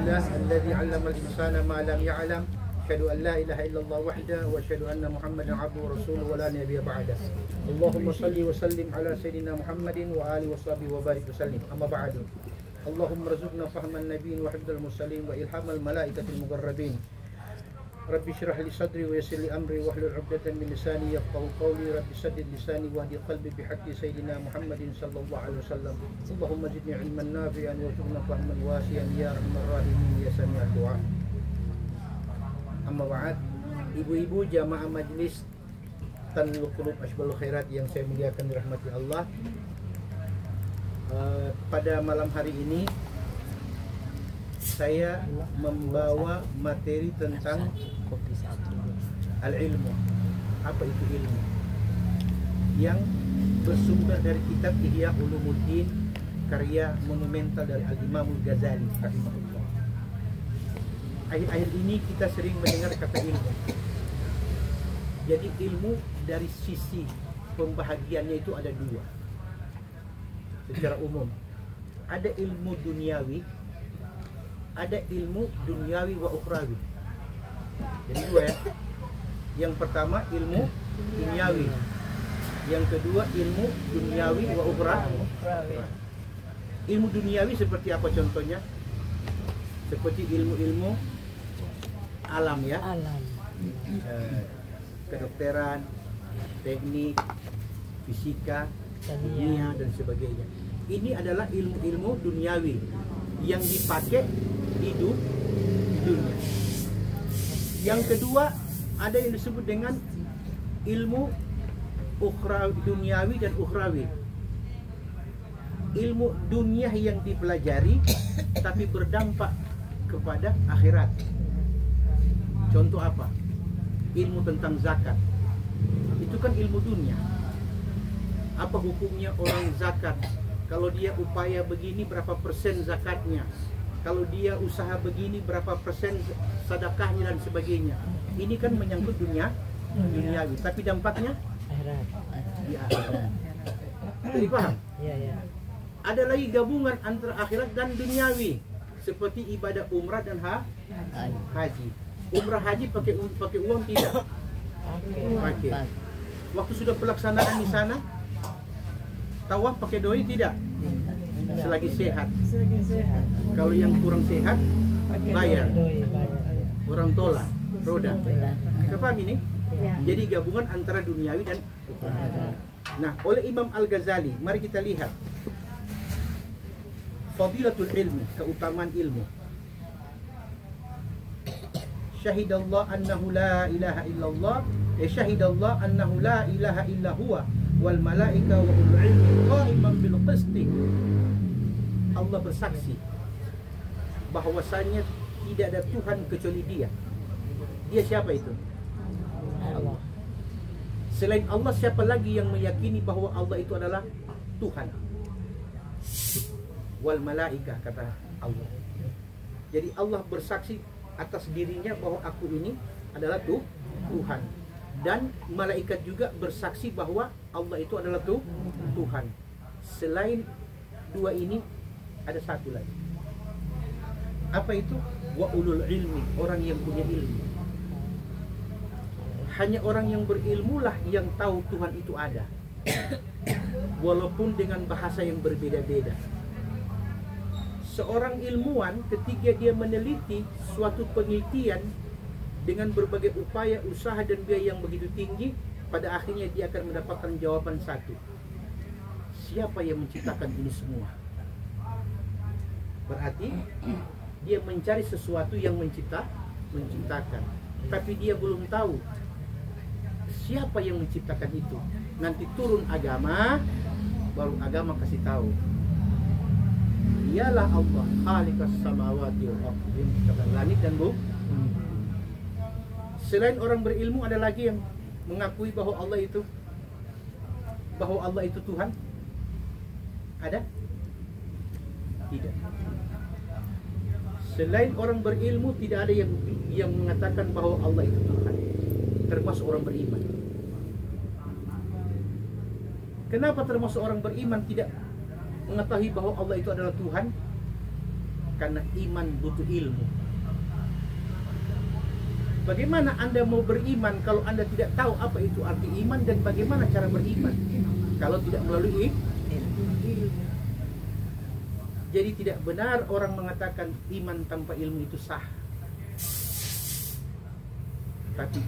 Alhamdulillah alladzi 'allama al-insana ma lam ya'lam. Asyhadu an la ilaha illallah wahdahu wa asyhadu anna Muhammadan 'abduhu wa rasuluhu wa la nabiyya ba'da. Allahumma shalli wa sallim ala sayyidina Muhammadin wa alihi washabihi wa barik wa sallim. Amma ba'du. Allahumma rzuqna fahman nabiyyin wa hifdzal mursalin wa ilhamal malaikatil muqarrabin. Rabbi shrah li sadri wa yassir li amri wa hlul 'uqdatam min lisani yafqahu qawli. Rabbi saddid lisani wa hdi qalbi bi haqqi sayyidina Muhammadin sallallahu alaihi wasallam. Allahumma zidni 'ilman nafi'an warzuqna fahman wasi'an ya arhamar rahimin ya sami'ad du'a. Amma ba'd. Ibu-ibu jamaah majlis Tanwirul Qulub Asbabul Khairat yang saya muliakan dirahmati Allah. Pada malam hari ini saya membawa materi tentang al-ilmu. Apa itu ilmu? Yang bersumber dari kitab Ihya Ulumuddin, karya monumental dari Al-Imam Al-Ghazali rahimahullah. Akhir-akhir ini kita sering mendengar kata ilmu. Jadi ilmu dari sisi pembahagiannya itu ada dua. Secara umum, ada ilmu duniawi, ada ilmu duniawi wa ukhrawi. Jadi dua ya. Yang pertama ilmu duniawi, yang kedua ilmu duniawi wa ukhrawi. Ilmu duniawi seperti apa contohnya? Seperti ilmu-ilmu alam ya. Alam. Kedokteran, teknik, fisika, kimia dan sebagainya. Ini adalah ilmu-ilmu duniawi yang dipakai hidup di dunia. Yang kedua ada yang disebut dengan ilmu ukhrawi, duniawi dan ukhrawi. Ilmu dunia yang dipelajari tapi berdampak kepada akhirat. Contoh apa? Ilmu tentang zakat. Itu kan ilmu dunia. Apa hukumnya orang zakat? Kalau dia upaya begini berapa persen zakatnya? Kalau dia usaha begini berapa persen sedekahnya dan sebagainya. Ini kan menyangkut dunia duniawi, tapi dampaknya akhirat. Di akhirat. Jadi paham? Iya, iya. Ada lagi gabungan antara akhirat dan duniawi, seperti ibadah umrah dan haji. Umrah haji pakai uang tidak? Pakai. Waktu sudah pelaksanaan di sana, tawaf pakai doi tidak? Selagi sehat. Kalau yang kurang sehat, bayar. Orang tolak, roda. Kita paham ini? Jadi gabungan antara duniawi dan ukhrawi. Nah, oleh Imam Al-Ghazali, mari kita lihat fadilatul ilmi, keutamaan ilmu. Syahidallah annahu la ilaha illallah, syahidallah annahu la ilaha illa huwa wal malaika wa ulul ilmi qa'iman bil qisti. Allah bersaksi bahwasanya tidak ada Tuhan kecuali Dia. Dia siapa itu? Allah. Selain Allah, siapa lagi yang meyakini bahwa Allah itu adalah Tuhan? Wal malaika, kata Allah. Jadi Allah bersaksi atas dirinya bahwa aku ini adalah Tuhan. Dan malaikat juga bersaksi bahwa Allah itu adalah Tuhan. Selain dua ini ada satu lagi. Apa itu? Wa ulul ilmi, orang yang punya ilmu. Hanya orang yang berilmu lah yang tahu Tuhan itu ada. Walaupun dengan bahasa yang berbeda-beda. Seorang ilmuwan ketika dia meneliti suatu penelitian dengan berbagai upaya, usaha dan biaya yang begitu tinggi, pada akhirnya dia akan mendapatkan jawaban satu. Siapa yang menciptakan ini semua? Berarti dia mencari sesuatu yang menciptakan. Tapi dia belum tahu siapa yang menciptakan itu. Nanti turun agama, baru agama kasih tahu. Dialah Allah, khaliqas samawati wal ardi, menciptakan langit dan bumi. Selain orang berilmu, ada lagi yang mengakui bahwa Allah itu Tuhan? Ada? Tidak. Selain orang berilmu, tidak ada yang mengatakan bahwa Allah itu Tuhan, termasuk orang beriman. Kenapa termasuk orang beriman tidak mengetahui bahwa Allah itu adalah Tuhan? Karena iman butuh ilmu. Bagaimana Anda mau beriman kalau Anda tidak tahu apa itu arti iman dan bagaimana cara beriman kalau tidak melalui ilmu? Jadi tidak benar orang mengatakan iman tanpa ilmu itu sah. Tapi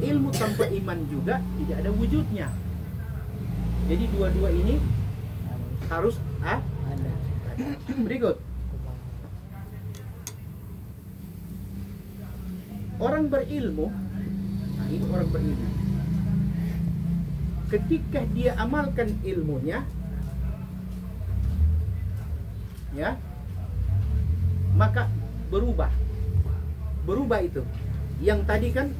ilmu tanpa iman juga tidak ada wujudnya. Jadi dua-dua ini harus ada. Berikut. Orang berilmu, nah ini orang berilmu. Ketika dia amalkan ilmunya, ya, maka berubah. Berubah itu. Yang tadi kan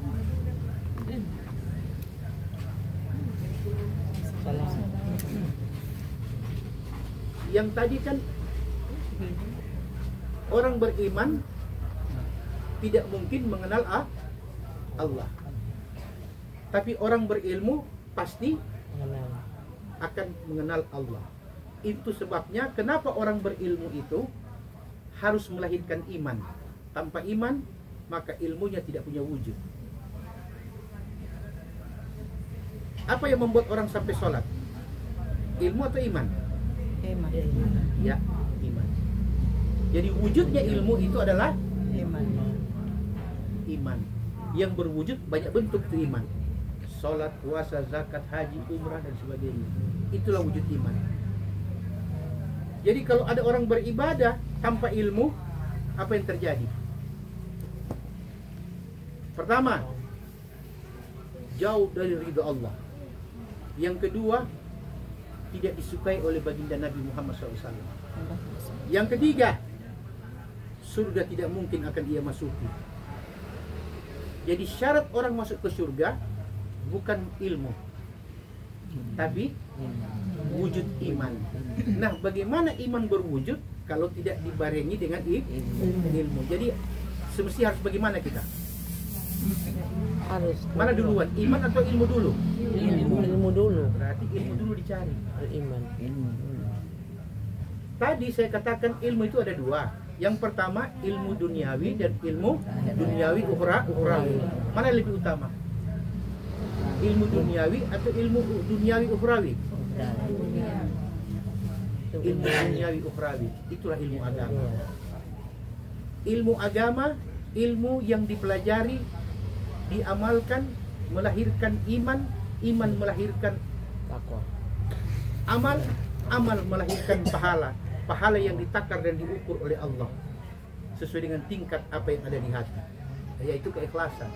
orang beriman tidak mungkin mengenal Allah. Tapi orang berilmu pasti akan mengenal Allah. Itu sebabnya kenapa orang berilmu itu harus melahirkan iman. Tanpa iman, maka ilmunya tidak punya wujud. Apa yang membuat orang sampai sholat? Ilmu atau iman? Iman. Ya, iman. Jadi wujudnya ilmu itu adalah Iman. Iman. Yang berwujud banyak bentuk itu iman. Sholat, puasa, zakat, haji, umrah dan sebagainya. Itulah wujud iman. Jadi kalau ada orang beribadah tanpa ilmu, apa yang terjadi? Pertama, jauh dari ridha Allah. Yang kedua, tidak disukai oleh baginda Nabi Muhammad SAW. Yang ketiga, surga tidak mungkin akan ia masuki. Jadi syarat orang masuk ke surga bukan ilmu, tapi wujud iman. Nah, bagaimana iman berwujud kalau tidak dibarengi dengan ilmu? Jadi semestinya harus bagaimana kita? Harus. Mana duluan, iman atau ilmu dulu? Ilmu dulu. Berarti ilmu dulu dicari. Iman. Tadi saya katakan ilmu itu ada dua. Yang pertama ilmu duniawi dan ilmu duniawi ukhrawi. Mana yang lebih utama? Ilmu duniawi atau ilmu duniawi ukhrawi? Ilmu duniawi ukhrawi. Itulah ilmu agama. Ilmu agama, ilmu yang dipelajari, diamalkan, melahirkan iman, iman melahirkan Takwa. amal melahirkan pahala. Pahala yang ditakar dan diukur oleh Allah sesuai dengan tingkat apa yang ada di hati, yaitu keikhlasan.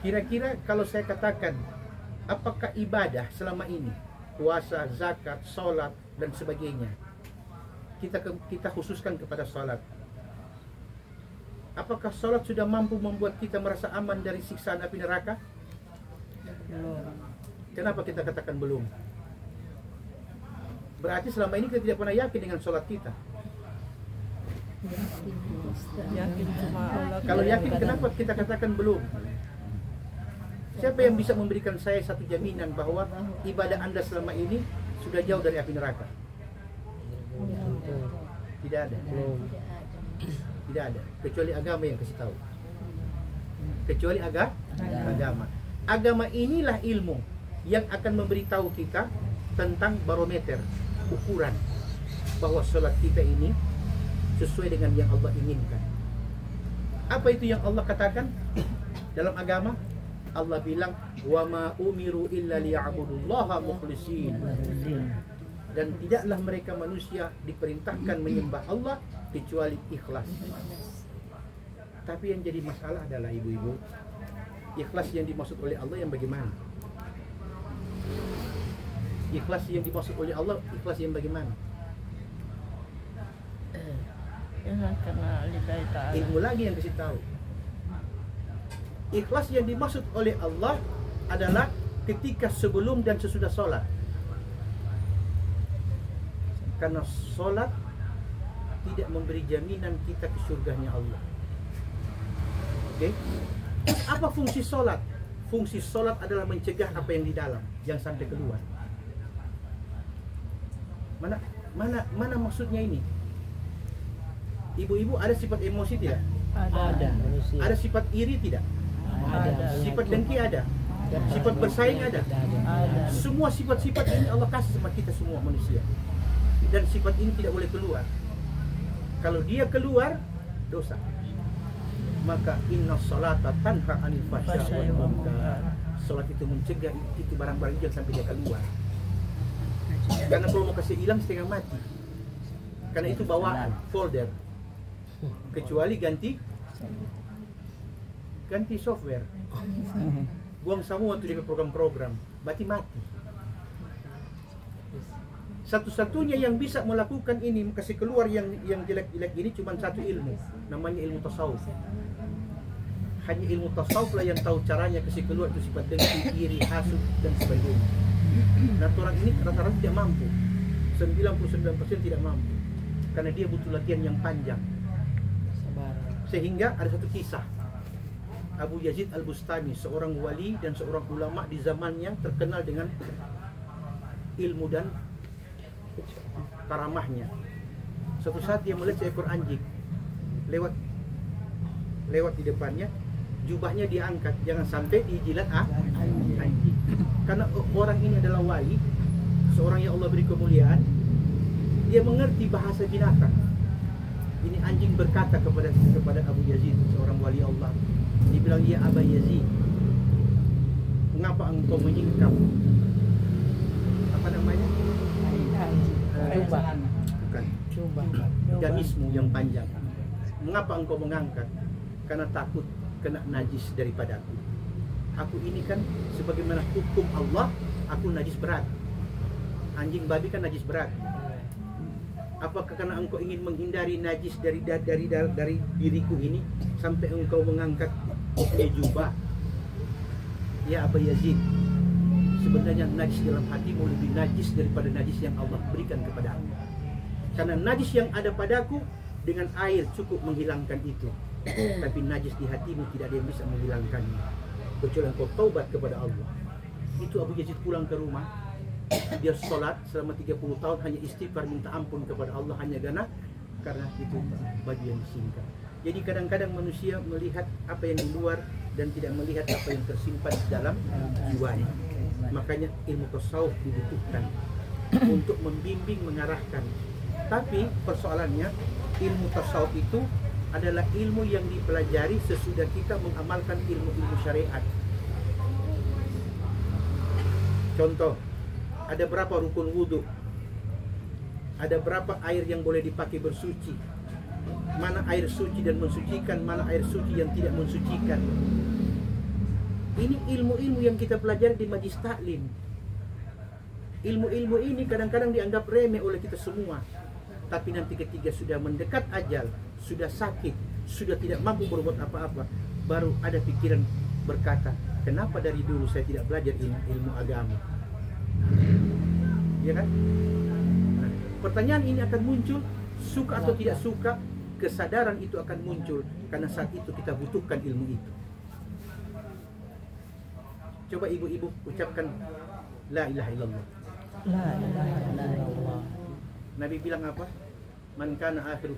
Kira-kira kalau saya katakan, apakah ibadah selama ini, puasa, zakat, sholat dan sebagainya, kita khususkan kepada sholat, apakah sholat sudah mampu membuat kita merasa aman dari siksaan api neraka? Kenapa kita katakan belum? Berarti selama ini kita tidak pernah yakin dengan sholat kita. Yakin cuma Allah. Kalau yakin, kenapa kita katakan belum? Siapa yang bisa memberikan saya satu jaminan bahwa ibadah Anda selama ini sudah jauh dari api neraka? Tidak ada. Tidak ada. Kecuali agama yang kasih tahu. Kecuali agama. Agama inilah ilmu yang akan memberitahu kita tentang barometer, ukuran bahwa sholat kita ini sesuai dengan yang Allah inginkan. Apa itu yang Allah katakan dalam agama? Allah bilang, wa ma umiru illa liya'budullaha mukhlishin. Dan tidaklah mereka manusia diperintahkan menyembah Allah kecuali ikhlas. Tapi yang jadi masalah adalah ibu-ibu, ikhlas yang dimaksud oleh Allah yang bagaimana? Ikhlas yang dimaksud oleh Allah, ikhlas yang bagaimana? Karena lillahi ta'ala. Ilmu lagi yang kasih tahu. Ikhlas yang dimaksud oleh Allah adalah ketika sebelum dan sesudah sholat. Karena sholat tidak memberi jaminan kita ke surganya Allah. Oke? Apa fungsi sholat? Fungsi sholat adalah mencegah apa yang di dalam, yang sampai keluar. Mana Mana maksudnya ini? Ibu-ibu ada sifat emosi tidak? Ada. Manusia. Ada sifat iri tidak? Ada. Sifat dengki ada? Sifat bersaing ada? Ada. Semua sifat-sifat ini Allah kasih sama kita semua manusia. Dan sifat ini tidak boleh keluar. Kalau dia keluar, dosa. Maka inna salata tanha anil fahsya'i wal munkar. Salat itu mencegah itu barang-barang jangan sampai dia keluar. Karena kalau mau kasih hilang setengah mati. Karena itu bawaan folder. Kecuali ganti software. Buang semua untuk dia program-program, berarti mati. Satu-satunya yang bisa melakukan ini, kasih keluar yang jelek-jelek ini cuma satu ilmu, namanya ilmu tasawuf. Hanya ilmu tasawuf lah yang tahu caranya kasih keluar itu sifat dengki, iri, hasud dan sebagainya. Nah, orang ini rata-rata tidak mampu. 99% tidak mampu. Karena dia butuh latihan yang panjang. Sehingga ada satu kisah. Abu Yazid Al-Bustami, seorang wali dan seorang ulama di zamannya terkenal dengan ilmu dan karamahnya. Suatu saat dia melihat seekor anjing lewat di depannya, jubahnya diangkat, jangan sampai dijilat anjing. Karena orang ini adalah wali, seorang yang Allah beri kemuliaan, dia mengerti bahasa binatang. Ini anjing berkata kepada Abu Yazid, seorang wali Allah. Dia bilang, "Ya Aba Yazid, mengapa engkau menyingkap apa namanya? Coba. Gamismu yang panjang. Mengapa engkau mengangkat? Karena takut kena najis daripada aku. Aku ini kan sebagaimana hukum Allah, aku najis berat. Anjing babi kan najis berat. Apakah karena engkau ingin menghindari najis dari diriku ini sampai engkau mengangkat jubah? Ya Aba Yazid, sebenarnya najis dalam hatimu lebih najis daripada najis yang Allah berikan kepada aku. Karena najis yang ada padaku dengan air cukup menghilangkan itu, tapi najis di hatimu tidak ada yang bisa menghilangkannya kecuali engkau taubat kepada Allah. Itu Abu Yazid pulang ke rumah. Dia sholat selama 30 tahun hanya istighfar minta ampun kepada Allah hanya karena itu baju yang disingkat. Jadi kadang-kadang manusia melihat apa yang di luar dan tidak melihat apa yang tersimpan di dalam jiwanya. Makanya ilmu tasawuf dibutuhkan untuk membimbing, mengarahkan. Tapi persoalannya ilmu tasawuf itu adalah ilmu yang dipelajari sesudah kita mengamalkan ilmu-ilmu syariat. Contoh, ada berapa rukun wudhu? Ada berapa air yang boleh dipakai bersuci? Mana air suci dan mensucikan, mana air suci yang tidak mensucikan? Ini ilmu-ilmu yang kita pelajari di majlis taklim. Ilmu-ilmu ini kadang-kadang dianggap remeh oleh kita semua. Tapi nanti ketika sudah mendekat ajal, sudah sakit, sudah tidak mampu berbuat apa-apa, baru ada pikiran berkata, kenapa dari dulu saya tidak belajar ilmu agama? Ya kan? Nah, pertanyaan ini akan muncul, suka atau tidak suka, kesadaran itu akan muncul karena saat itu kita butuhkan ilmu itu. Coba ibu-ibu ucapkan la ilaha illallah. La ilaha illallah. Nabi bilang apa? Man kana akhiru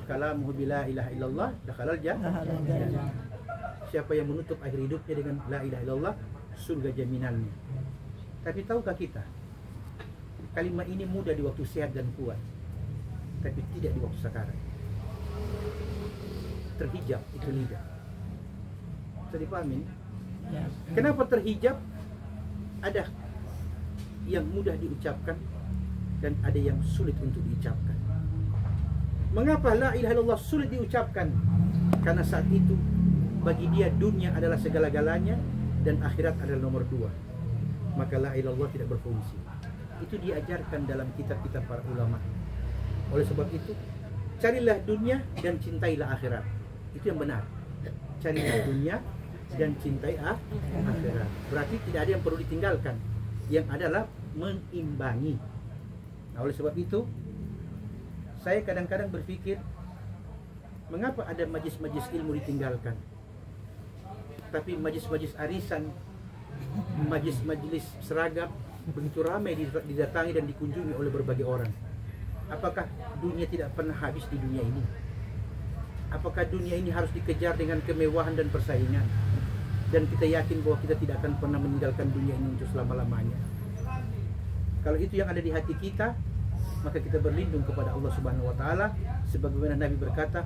kalamuhu bila ilaha illallah dakhalal jannah. Siapa yang menutup akhir hidupnya dengan la ilaha illallah, surga jaminannya. Tapi tahukah kita, kalimat ini mudah di waktu sehat dan kuat, tapi tidak di waktu sekarang. Terhijab itu lidah. Bisa dipahami? Ya. Kenapa terhijab? Ada yang mudah diucapkan dan ada yang sulit untuk diucapkan. Mengapa la ilaha illallah sulit diucapkan? Karena saat itu bagi dia dunia adalah segala-galanya dan akhirat adalah nomor 2. Maka la ilaha illallah tidak berfungsi. Itu diajarkan dalam kitab-kitab para ulama. Oleh sebab itu, carilah dunia dan cintailah akhirat. Itu yang benar. Carilah dunia dan cintai akhirat. Berarti tidak ada yang perlu ditinggalkan. Yang adalah mengimbangi. Nah, oleh sebab itu, saya kadang-kadang berpikir, mengapa ada majlis-majlis ilmu ditinggalkan? Tapi majlis-majlis arisan, majlis-majlis seragam begitu ramai didatangi dan dikunjungi oleh berbagai orang. Apakah dunia tidak pernah habis di dunia ini? Apakah dunia ini harus dikejar dengan kemewahan dan persaingan? Dan kita yakin bahwa kita tidak akan pernah meninggalkan dunia ini untuk selama-lamanya. Kalau itu yang ada di hati kita, maka kita berlindung kepada Allah Subhanahu wa taala, sebagaimana Nabi berkata,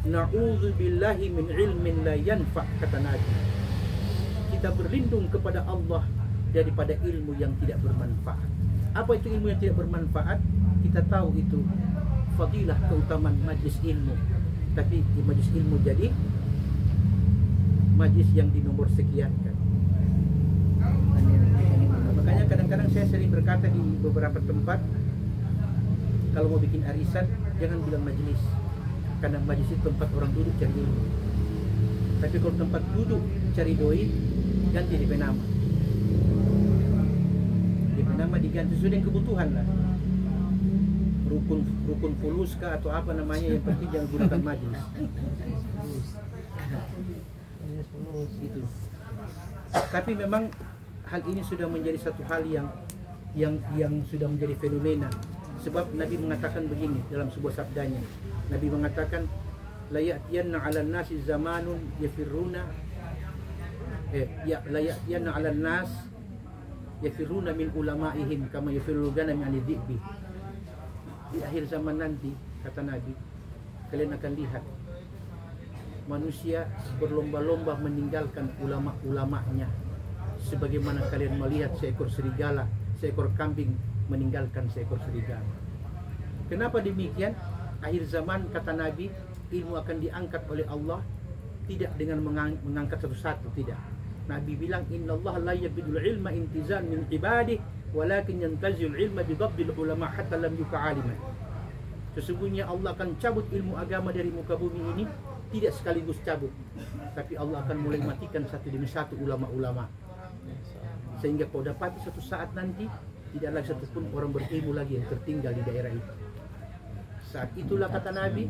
"Na'udzubillahi min ilmin la yanfa'," kata Nabi. Kita berlindung kepada Allah daripada ilmu yang tidak bermanfaat. Apa itu ilmu yang tidak bermanfaat? Kita tahu itu fadilah, keutamaan majlis ilmu. Tapi di majlis ilmu jadi majlis yang dinomor sekiankan. Makanya kadang-kadang saya sering berkata di beberapa tempat, kalau mau bikin arisan jangan bilang majlis, karena majlis itu tempat orang duduk cari ilmu. Tapi kalau tempat duduk cari doi, ganti DP nama. DP nama diganti sesuai dengan kebutuhan lah. Rukun fulus kah atau apa namanya, yang penting jangan gunakan majlis. Gitu. Tapi memang hal ini sudah menjadi satu hal yang sudah menjadi fenomena. Sebab Nabi mengatakan begini dalam sebuah sabdanya. Nabi mengatakan, la ya'tiyanna 'alan nasi zamanun yafirruna la ya'tiyanna 'alan nas yafirruna min ulama'ihim kama yafirru ghanam min dhi'bi. Di akhir zaman nanti, kata Nabi, kalian akan lihat manusia berlomba-lomba meninggalkan ulama-ulamanya, sebagaimana kalian melihat seekor serigala, seekor kambing meninggalkan seekor serigala. Kenapa demikian? Akhir zaman, kata Nabi, ilmu akan diangkat oleh Allah, tidak dengan mengangkat satu-satu, tidak. Nabi bilang, innallaha la yabidul ilma intizan min ibadih, walakin yantazil ilma bidabdil ulama hatta lam yuka'aliman. Sesungguhnya Allah akan cabut ilmu agama dari muka bumi ini, tidak sekaligus cabut, tapi Allah akan mulai matikan satu demi satu ulama-ulama, sehingga kau dapati suatu saat nanti tidak lagi satupun orang berilmu lagi yang tertinggal di daerah itu. Saat itulah, kata Nabi,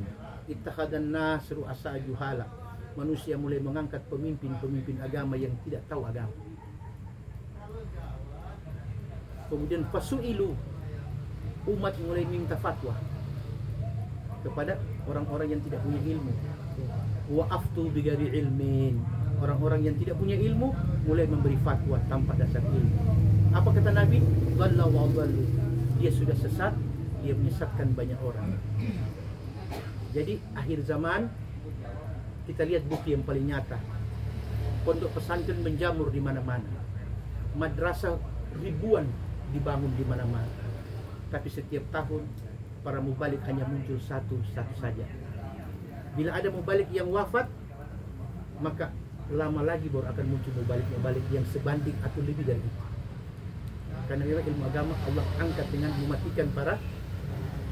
ittakhadan nas ru'asa juhala. Manusia mulai mengangkat pemimpin-pemimpin agama yang tidak tahu agama. Kemudian fasu'ilu, umat mulai minta fatwa kepada orang-orang yang tidak punya ilmu. Wa aftu bighairi ilmin, orang-orang yang tidak punya ilmu mulai memberi fatwa tanpa dasar ilmu. Apa kata Nabi? Dhalla wa dhallu, dia sudah sesat, dia menyesatkan banyak orang. Jadi akhir zaman kita lihat bukti yang paling nyata. Pondok pesantren menjamur di mana-mana, madrasah ribuan dibangun di mana-mana. Tapi setiap tahun para mubalik hanya muncul satu saja. Bila ada mubalik yang wafat, maka lama lagi baru akan muncul mubalik yang sebanding atau lebih dari itu. Karena memang ilmu agama Allah angkat dengan mematikan para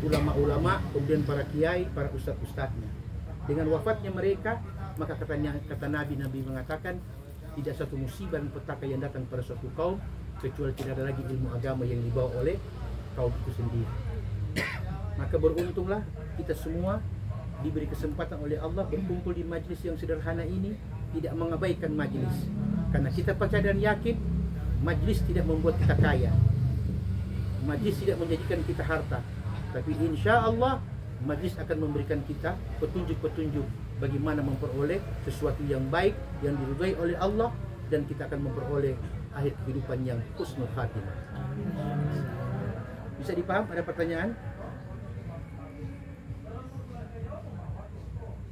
ulama-ulama, kemudian para kiai, para ustadz-ustadznya. Dengan wafatnya mereka, maka kata Nabi mengatakan, tidak satu musibah dan petaka yang datang pada suatu kaum kecuali tidak ada lagi ilmu agama yang dibawa oleh kaum itu sendiri. Maka beruntunglah kita semua diberi kesempatan oleh Allah berkumpul di majlis yang sederhana ini, tidak mengabaikan majlis, karena kita percaya dan yakin majlis tidak membuat kita kaya, majlis tidak menjadikan kita harta, tapi insya Allah majlis akan memberikan kita petunjuk-petunjuk bagaimana memperoleh sesuatu yang baik yang diridhai oleh Allah, dan kita akan memperoleh akhir kehidupan yang husnul khatimah. Bisa dipaham? Ada pertanyaan?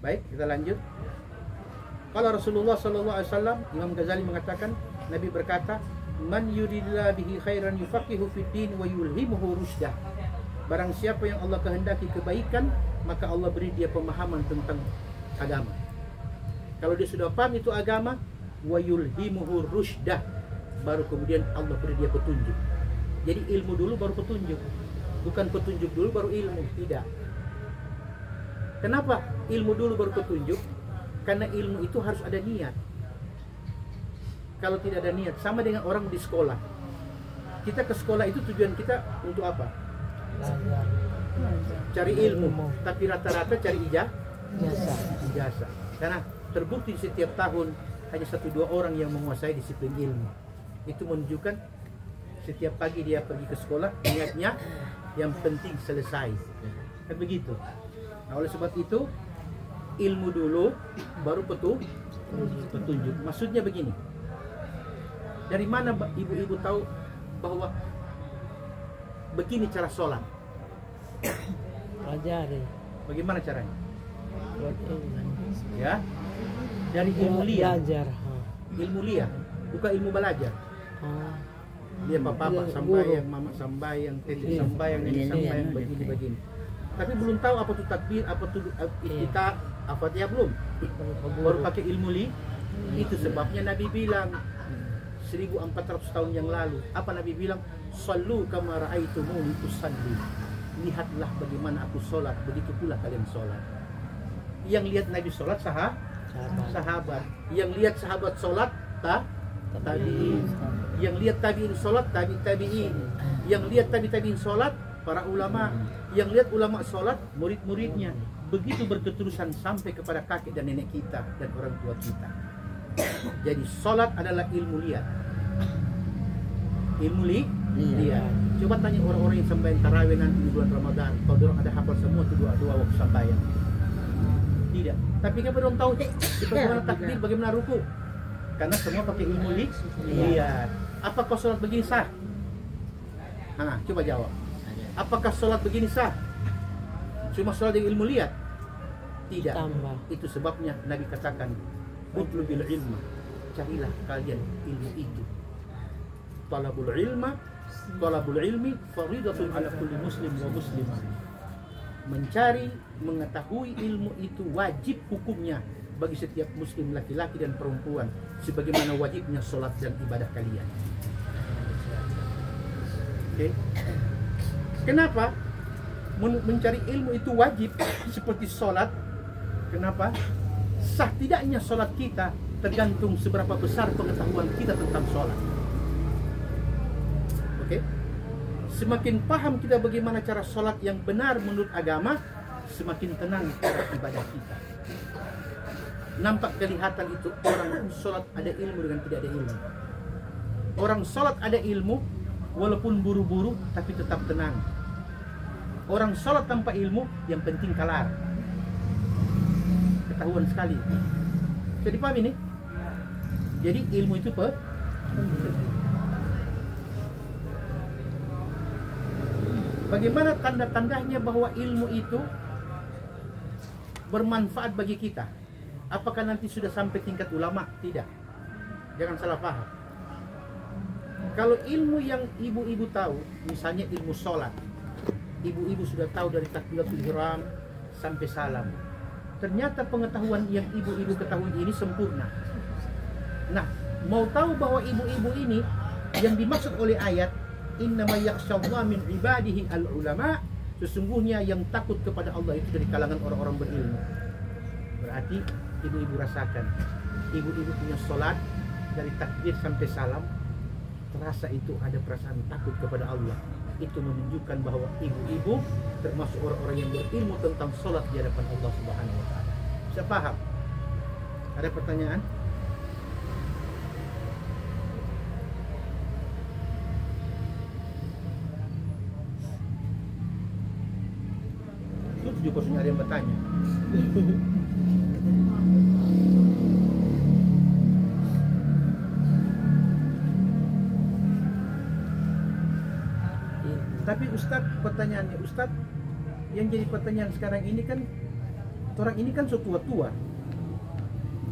Baik, kita lanjut. Kalau Rasulullah SAW, Imam Ghazali mengatakan, Nabi berkata, man yuridillah bihi khairan yufaqihu fid din wa yulhimuhu rusydah. Barang siapa yang Allah kehendaki kebaikan, maka Allah beri dia pemahaman tentang agama. Kalau dia sudah paham itu agama, wa yulhimuhu rusydah, baru kemudian Allah beri dia petunjuk. Jadi ilmu dulu baru petunjuk, bukan petunjuk dulu baru ilmu, tidak. Kenapa ilmu dulu baru petunjuk? Karena ilmu itu harus ada niat. Kalau tidak ada niat, sama dengan orang di sekolah. Kita ke sekolah itu tujuan kita untuk apa? Cari ilmu. Tapi rata-rata cari ijazah. Karena terbukti setiap tahun hanya 1-2 orang yang menguasai disiplin ilmu. Itu menunjukkan setiap pagi dia pergi ke sekolah, niatnya yang penting selesai. Kan begitu. Nah, oleh sebab itu ilmu dulu baru petunjuk. Maksudnya begini. Dari mana ibu-ibu tahu bahwa begini cara sholat? Pelajari. Bagaimana caranya? Buat ilmu. Ya, dari ilmu liar. Belajar. Ilmu liar, bukan ilmu belajar. Dia papa sambayang, mama sambayang, tete sambayang, nenek sambayang, begini. Tapi belum tahu apa itu takbir, apa itu iftitah, apa dia belum. Baru pakai ilmu itu sebabnya Nabi bilang 1400 tahun yang lalu, apa Nabi bilang? Sallu kama ra'aitumuni usalli. Lihatlah bagaimana aku sholat, begitu pula kalian sholat. Yang lihat Nabi sholat sahabat. Yang lihat sahabat sholat tabi'in. Yang lihat tabi'in sholat tabi'in. Yang lihat tabi'in sholat para ulama. Yang lihat ulama sholat murid-muridnya. Begitu berketerusan sampai kepada kakek dan nenek kita dan orang tua kita. Jadi sholat adalah ilmu liar. Ilmu liar. Coba tanya orang-orang yang sembahyang tarawih nanti di bulan Ramadan, kalau orang ada hafal semua itu doa waktu sembahyang? Tidak. Tapi kan belum tahu bagaimana takbir, bagaimana ruku. Karena semua pakai ilmu liar. Apakah sholat begini sah? Coba jawab. Apakah sholat begini sah? Cuma sholat dengan ilmu liar? Tidak. Tambah. Itu sebabnya Nabi katakan, utlubil ilma, carilah kalian ilmu itu. Talabul ilmi faridatun ala kulli muslim wa muslimah. Mencari, mengetahui ilmu itu wajib hukumnya bagi setiap muslim laki-laki dan perempuan, sebagaimana wajibnya sholat dan ibadah kalian. Oke. Kenapa mencari ilmu itu wajib seperti sholat? Kenapa? Sah tidaknya sholat kita tergantung seberapa besar pengetahuan kita tentang sholat. Oke? Semakin paham kita bagaimana cara sholat yang benar menurut agama, semakin tenang cara ibadah kita. Nampak kelihatan itu orang sholat ada ilmu dengan tidak ada ilmu. Orang sholat ada ilmu walaupun buru-buru tapi tetap tenang. Orang sholat tanpa ilmu yang penting kalar. Ketahuan sekali. Jadi paham ini? Jadi ilmu itu bagaimana tanda-tandanya bahwa ilmu itu bermanfaat bagi kita? Apakah nanti sudah sampai tingkat ulama? Tidak. Jangan salah paham. Kalau ilmu yang ibu-ibu tahu, misalnya ilmu sholat, ibu-ibu sudah tahu dari takbiratul ihram sampai salam. Ternyata pengetahuan yang ibu-ibu ketahui ini sempurna. Nah, mau tahu bahwa ibu-ibu ini yang dimaksud oleh ayat innama yakhsyallaha min ibadihi al-ulama, sesungguhnya yang takut kepada Allah itu dari kalangan orang-orang berilmu. Berarti ibu-ibu rasakan, ibu-ibu punya sholat dari takbir sampai salam, terasa itu ada perasaan takut kepada Allah. Itu menunjukkan bahwa ibu-ibu termasuk orang-orang yang berilmu tentang sholat di hadapan Allah Subhanahu wa Ta'ala. Bisa paham? Ada pertanyaan? Itu 7 ada yang bertanya. Tapi Ustadz, pertanyaannya Ustadz, yang jadi pertanyaan sekarang ini kan, orang ini kan setua-tua.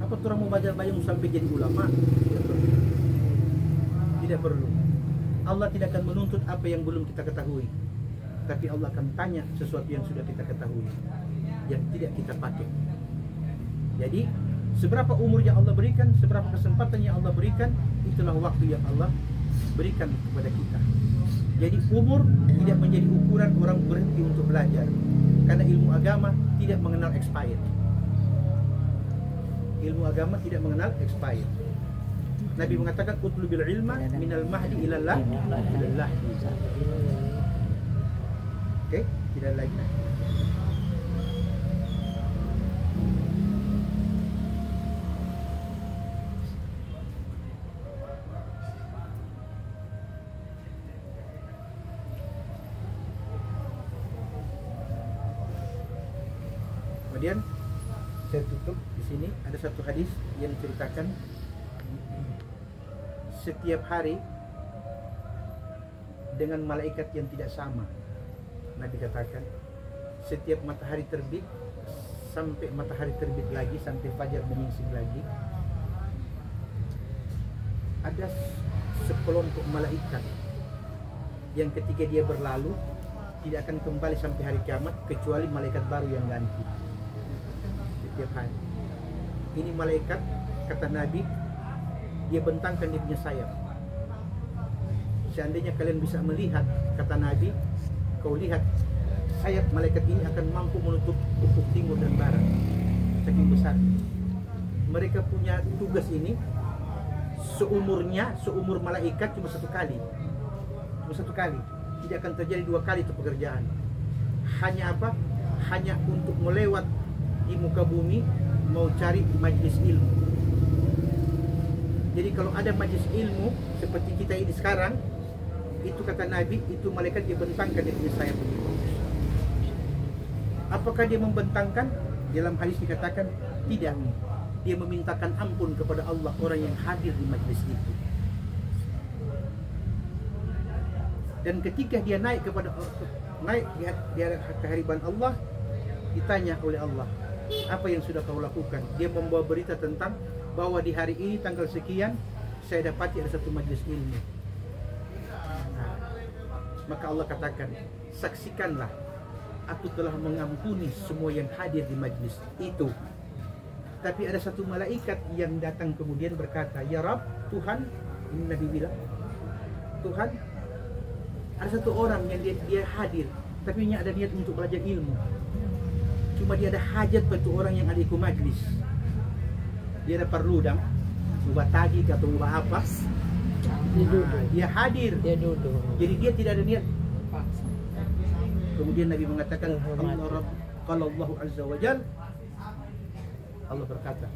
Apa orang mau belajar sampai jadi ulama? Tidak perlu. Tidak perlu. Allah tidak akan menuntut apa yang belum kita ketahui. Tapi Allah akan tanya sesuatu yang sudah kita ketahui, yang tidak kita pakai. Jadi, seberapa umur yang Allah berikan, seberapa kesempatan yang Allah berikan, itulah waktu yang Allah berikan kepada kita. Jadi umur tidak menjadi ukuran orang berhenti untuk belajar. Karena ilmu agama tidak mengenal expired. Ilmu agama tidak mengenal expired. Nabi mengatakan utlubil ilma minal mahdi ilallah. Oke, tidak lagi. Kemudian saya tutup di sini ada satu hadis yang ceritakan setiap hari dengan malaikat yang tidak sama. Nabi katakan setiap matahari terbit sampai matahari terbit lagi, sampai fajar menyingsing lagi, ada sekelompok malaikat yang ketika dia berlalu tidak akan kembali sampai hari kiamat kecuali malaikat baru yang ganti setiap hari. Ini malaikat, kata Nabi, dia bentangkan dia punya sayap. Seandainya kalian bisa melihat, kata Nabi, kau lihat sayap malaikat ini akan mampu menutup ufuk timur dan barat, saking besar. Mereka punya tugas ini seumur malaikat cuma satu kali, tidak akan terjadi dua kali itu pekerjaan. Hanya apa? Hanya untuk melewat di muka bumi mau cari majlis ilmu. Jadi kalau ada majlis ilmu seperti kita ini sekarang, itu kata Nabi, itu malaikat dia bentangkan dia punya sayap begitu. Apakah dia membentangkan? Dalam hadis dikatakan tidak. Dia memintakan ampun kepada Allah orang yang hadir di majlis itu. Dan ketika dia naik di kehadiran Allah, ditanya oleh Allah, apa yang sudah kau lakukan? Dia membawa berita tentang bahwa di hari ini tanggal sekian saya dapati ada satu majlis ilmu. Maka Allah katakan, saksikanlah, aku telah mengampuni semua yang hadir di majlis itu. Tapi ada satu malaikat yang datang kemudian berkata, ya Rabb, Tuhan, ini Nabi bilang, Tuhan, ada satu orang yang dia hadir, tapi dia ada niat untuk belajar ilmu. Cuma dia ada hajat pada orang yang ada ikut majlis. Dia ada perlu dong, ubah tagih atau ubah apa? Dia hadir, Dia duduk. jadi dia tidak ada niat. Kemudian Nabi mengatakan, kalau Allah Azza wa Jal, Allah berkata,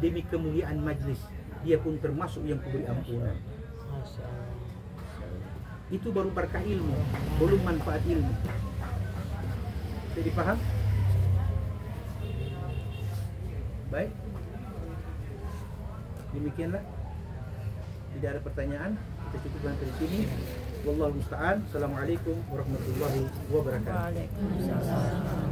demi kemuliaan majlis, dia pun termasuk yang kuberi ampunan. Masya Allah. Itu baru berkah ilmu, belum manfaat ilmu. Jadi paham? Baik, demikianlah. Tidak ada pertanyaan, kita cukupkan dari sini. Wallahu musta'an. Assalamualaikum warahmatullahi wabarakatuh. Waalaikumsalam.